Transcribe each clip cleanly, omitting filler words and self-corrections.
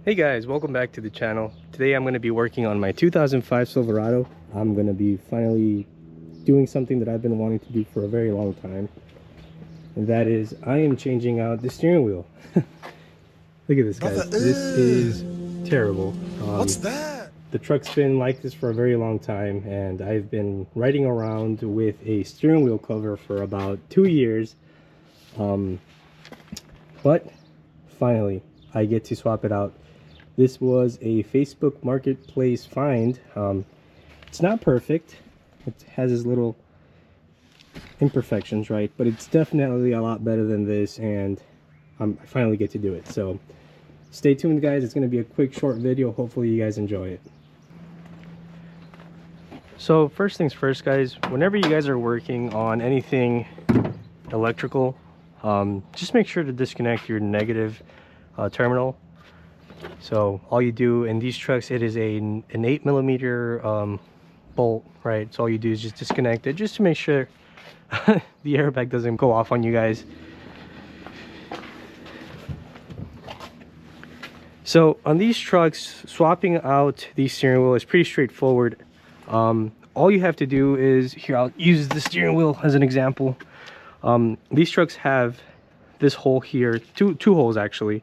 Hey guys, welcome back to the channel. Today I'm going to be working on my 2005 Silverado. I'm going to be finally doing something that I've been wanting to do for a very long time. And that is, I am changing out the steering wheel. Look at this, guys. This is terrible. What's that? The truck's been like this for a very long time, and I've been riding around with a steering wheel cover for about 2 years. But finally, I get to swap it out. This was a Facebook Marketplace find. It's not perfect. It has its little imperfections, right? But it's definitely a lot better than this, and I finally get to do it. So stay tuned, guys. It's going to be a quick, short video. Hopefully you guys enjoy it. So first things first, guys, whenever you guys are working on anything electrical, just make sure to disconnect your negative terminal. So all you do in these trucks, it is an 8mm bolt, right? So all you do is just disconnect it, just to make sure the airbag doesn't go off on you guys. So on these trucks, swapping out the steering wheel is pretty straightforward. All you have to do is, here, I'll use the steering wheel as an example. These trucks have this hole here, two holes actually.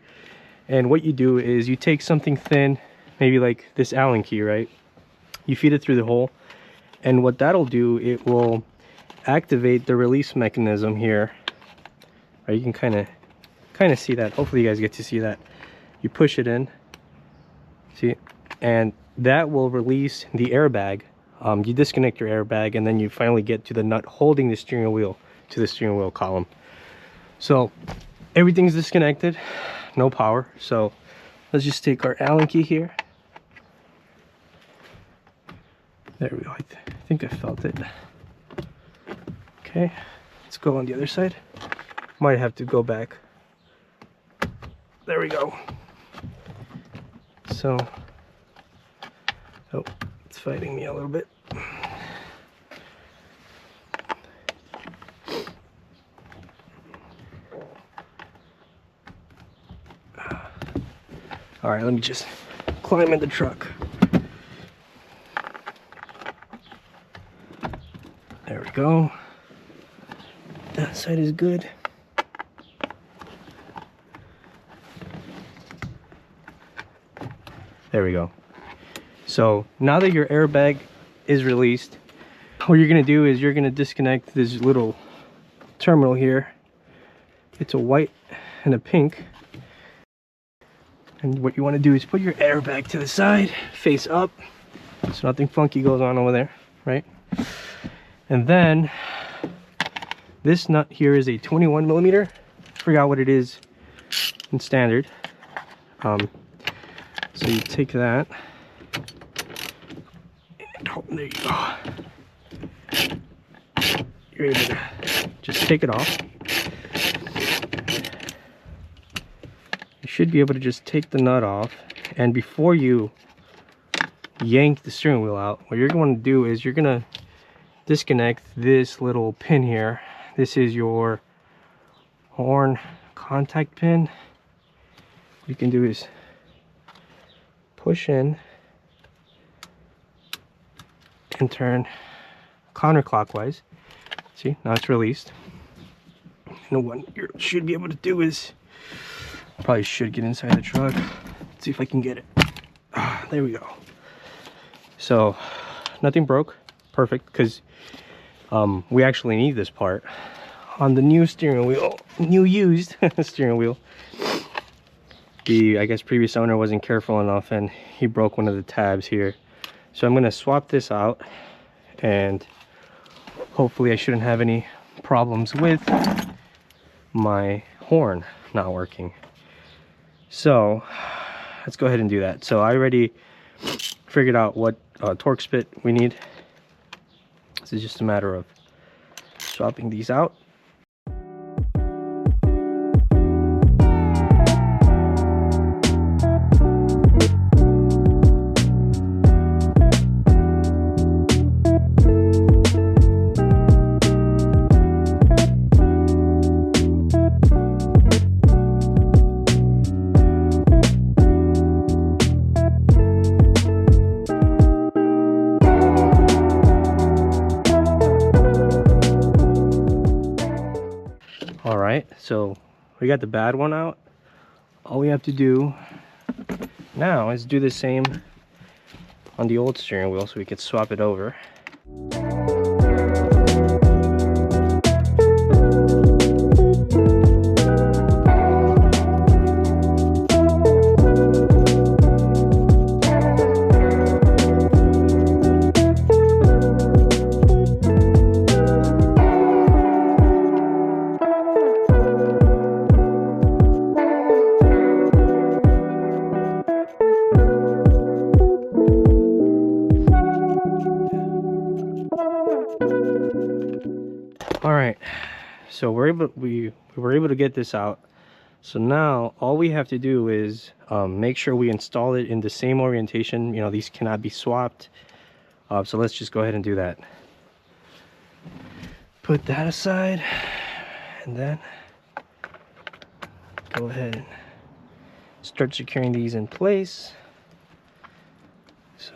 And what you do is you take something thin, maybe like this Allen key, right? You feed it through the hole, and what that'll do, it will activate the release mechanism here. Right, you can kind of see that. Hopefully you guys get to see that. You push it in, see, and that will release the airbag. You disconnect your airbag, and then you finally get to the nut holding the steering wheel to the steering wheel column. So everything's disconnected, no power. So let's just take our Allen key here. There we go. I think I felt it. Okay, let's go on the other side. Might have to go back. There we go. So, oh, it's fighting me a little bit. All right, let me just climb in the truck. There we go. That side is good. There we go. So now that your airbag is released, what you're gonna do is you're gonna disconnect this little terminal here. It's a white and a pink. And what you want to do is put your airbag to the side, face up, so nothing funky goes on over there, right? And then this nut here is a 21mm. Forgot what it is in standard. So you take that, and there you go. You're able to just take it off. You should be able to just take the nut off, and before you yank the steering wheel out, what you're going to do is you're going to disconnect this little pin here. This is your horn contact pin. What you can do is push in and turn counterclockwise. See, now it's released. And what you should be able to do is, probably should get inside the truck. Let's see if I can get it. There we go. So nothing broke. Perfect, because we actually need this part on the new steering wheel, new used steering wheel. The, I guess, previous owner wasn't careful enough and he broke one of the tabs here. So I'm going to swap this out, and hopefully I shouldn't have any problems with my horn not working. So let's go ahead and do that. So I already figured out what torque spit we need. This is just a matter of swapping these out. So we got the bad one out. All we have to do now is do the same on the old steering wheel so we could swap it over. All right, so we were able to get this out. So now all we have to do is make sure we install it in the same orientation. You know, these cannot be swapped. So let's just go ahead and do that. Put that aside, and then go ahead and start securing these in place. So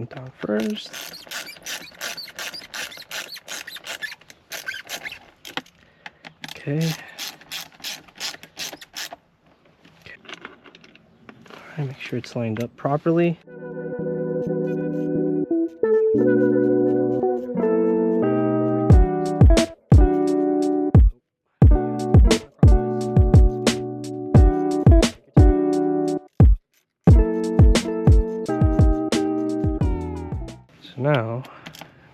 down first. Okay. All right, make sure it's lined up properly. Now,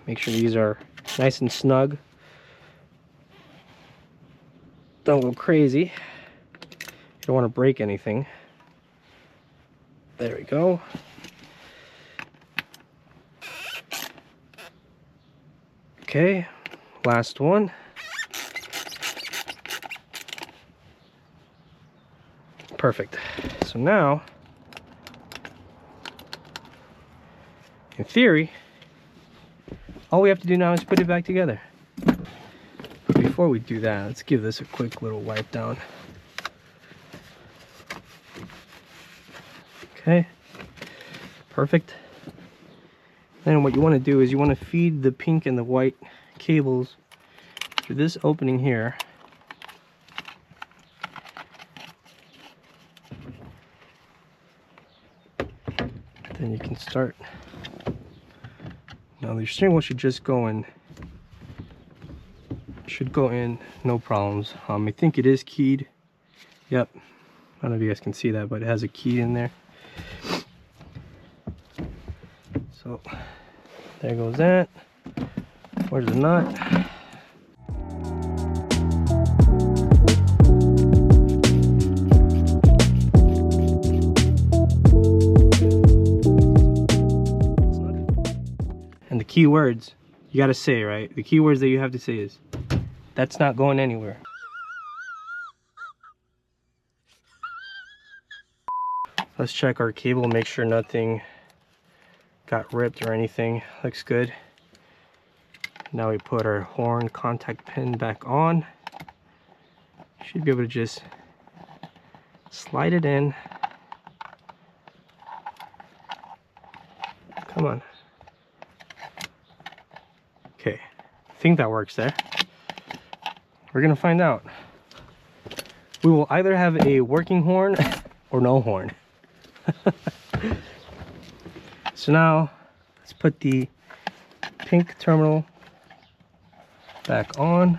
make sure these are nice and snug. Don't go crazy. You don't want to break anything. There we go. Okay, last one. Perfect. So now, in theory, all we have to do now is put it back together. But before we do that, let's give this a quick little wipe down. Okay, perfect. Then what you want to do is you want to feed the pink and the white cables through this opening here. Then you can start. Now your steering wheel should just go in. Should go in, no problems. I think it is keyed. Yep. I don't know if you guys can see that, but it has a key in there. So there goes that. Where's the nut? And the key words you got to say, right? The key words that you have to say is, that's not going anywhere. Let's check our cable, make sure nothing got ripped or anything. Looks good. Now we put our horn contact pin back on. Should be able to just slide it in. Come on. Okay, I think that works there. We're gonna find out. We will either have a working horn or no horn. So now let's put the pink terminal back on.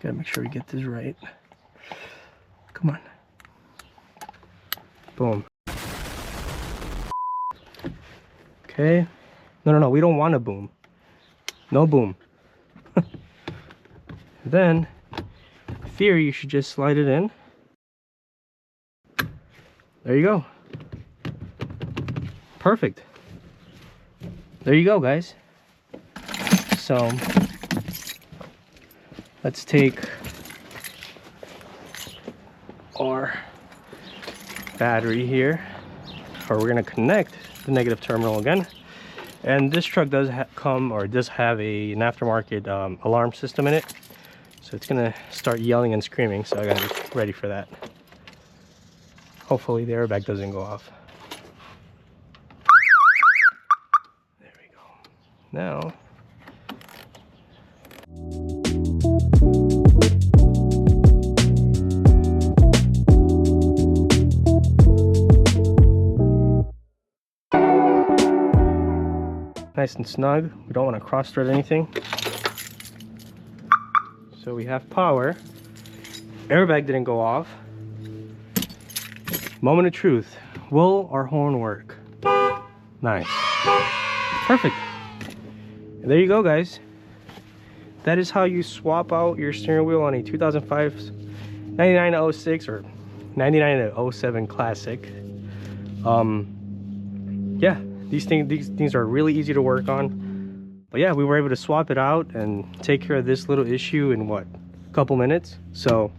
Gotta make sure we get this right. Come on. Boom. Okay. No, we don't want a boom. No boom. Then, in theory, you should just slide it in. There you go. Perfect. There you go, guys. So, let's take our battery here, or we're going to connect the negative terminal again. And this truck does does have an aftermarket alarm system in it, so it's gonna start yelling and screaming, so I gotta be ready for that. Hopefully the airbag doesn't go off. There we go. now nice and snug. We don't want to cross thread anything. So we have power. Airbag didn't go off. Moment of truth. Will our horn work? Nice. Perfect. And there you go, guys. That is how you swap out your steering wheel on a 2005 9906 or 9907 Classic. Yeah, these things are really easy to work on. But yeah, we were able to swap it out and take care of this little issue in what, a couple minutes. So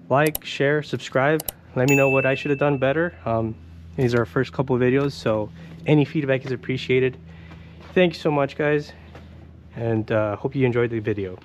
like, share, subscribe. Let me know what I should have done better. These are our first couple of videos, so any feedback is appreciated. Thank you so much, guys, and hope you enjoyed the video.